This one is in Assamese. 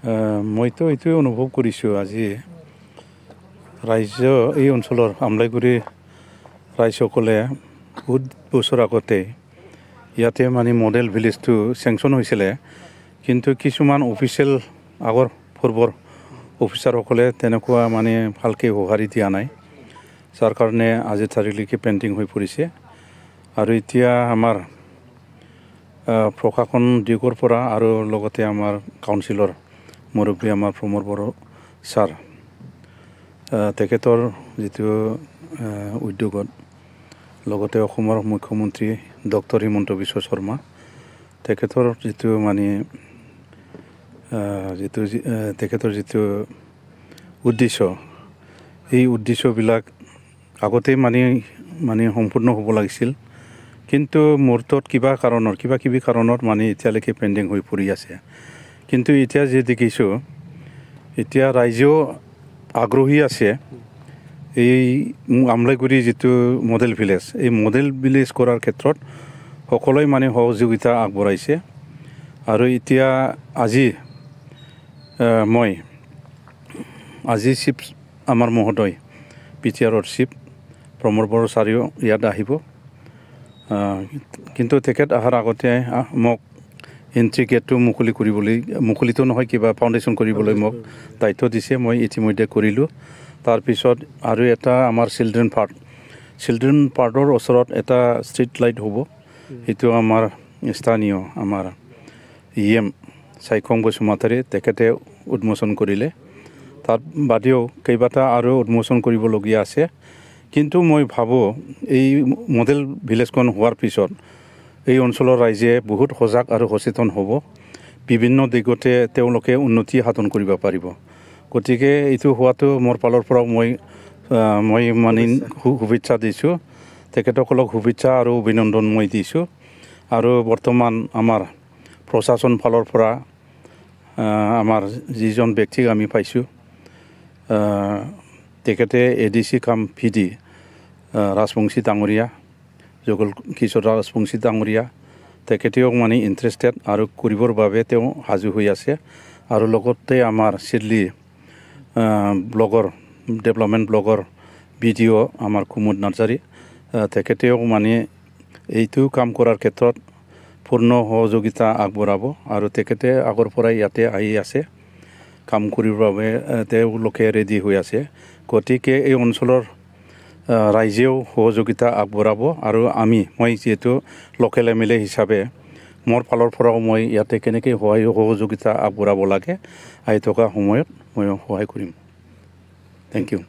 মইতো এইটোৱে অনুভৱ কৰিছোঁ আজি ৰাজ্য এই অঞ্চলৰ আমলাইগুৰি ৰাইজসকলে বহুত বছৰ আগতে ইয়াতে মানে মডেল ভিলেজটো চেংচন হৈছিলে, কিন্তু কিছুমান অফিচিয়েল আগৰ পূৰ্বৰ অফিচাৰসকলে তেনেকুৱা মানে ভালকৈ সঁহাৰি দিয়া নাই, যাৰ কাৰণে আজি তাৰিখলৈকে পেণ্ডিং হৈ পৰিছে। আৰু এতিয়া আমাৰ প্ৰশাসন দিশৰ পৰা আৰু লগতে আমাৰ কাউন্সিলৰ মুৰব্বী আমাৰ প্ৰমোদ বড়ো ছাৰ, তেখেতৰ যিটো উদ্যোগত লগতে অসমৰ মুখ্যমন্ত্ৰী ডক্টৰ হিমন্ত বিশ্ব শৰ্মা, তেখেতৰ যিটো মানে তেখেতৰ যিটো উদ্দেশ্য, এই উদ্দেশ্যবিলাক আগতেই মানে সম্পূৰ্ণ হ'ব লাগিছিল, কিন্তু মুহূৰ্তত কিবা কিবি কাৰণত মানে এতিয়ালৈকে পেণ্ডিং হৈ পৰি আছে। কিন্তু এতিয়া যে দেখিছোঁ, এতিয়া ৰাইজেও আগ্ৰহী আছে এই আমলাইগুৰি যিটো মডেল ভিলেজ, এই মডেল ভিলেজ কৰাৰ ক্ষেত্ৰত সকলোৱে মানে সহযোগিতা আগবঢ়াইছে। আৰু এতিয়া আজি চিফ আমাৰ মহোদয় পিটিআৰৰ চিফ প্ৰমোদ বড়ো ছাৰেও ইয়াত আহিব, কিন্তু তেখেত অহাৰ আগতে মোক এণ্ট্ৰি গেটটো মুকলিতো নহয়, কিবা ফাউণ্ডেশ্যন কৰিবলৈ মোক দায়িত্ব দিছে, মই ইতিমধ্যে কৰিলোঁ। তাৰপিছত আৰু এটা আমাৰ চিলড্ৰেন পাৰ্কৰ ওচৰত এটা ষ্ট্ৰীট লাইট হ'ব, সেইটো আমাৰ স্থানীয় আমাৰ EM চাইখং বসুমতাৰী তেখেতে উন্মোচন কৰিলে। তাত বাদেও কেইবাটা আৰু উন্মোচন কৰিবলগীয়া আছে। কিন্তু মই ভাবোঁ এই মডেল ভিলেজখন হোৱাৰ পিছত এই অঞ্চলৰ ৰাইজে বহুত সজাগ আৰু সচেতন হ'ব, বিভিন্ন দিশতে তেওঁলোকে উন্নতি সাধন কৰিব পাৰিব। গতিকে এইটো হোৱাটো মোৰ ফালৰ পৰাও মই মানে শুভেচ্ছা দিছোঁ, তেখেতসকলক শুভেচ্ছা আৰু অভিনন্দন মই দিছোঁ। আৰু বৰ্তমান আমাৰ প্ৰশাসন ফালৰ পৰা আমাৰ যিজন ব্যক্তিক আমি পাইছোঁ, তেখেতে ADC কাম PD ৰাজবংশী ডাঙৰীয়া, যুগল কিশোৰ ৰাজবংশী ডাঙৰীয়া, তেখেতেও মানে ইণ্টাৰেষ্টেড আৰু কৰিবৰ বাবে তেওঁ সাজু হৈ আছে। আৰু লগতে আমাৰ চিডলি ডেভেলপমেণ্ট ব্লগৰ BDO আমাৰ কুমুদ নাৰ্জাৰী, তেখেতেও মানে এইটো কাম কৰাৰ ক্ষেত্ৰত পূৰ্ণ সহযোগিতা আগবঢ়াব। আৰু তেখেতে আগৰ পৰাই ইয়াতে আহি আছে, কাম কৰিবৰ বাবে তেওঁলোকে ৰেডি হৈ আছে। গতিকে এই অঞ্চলৰ ৰাইজেও সহযোগিতা আগবঢ়াব। আৰু মই যিহেতু লোকেল MLA হিচাপে মোৰ ফালৰ পৰাও মই ইয়াতে কেনেকৈ সহযোগিতা আগবঢ়াব লাগে, আহি থকা সময়ত মই সহায় কৰিম। Thank U.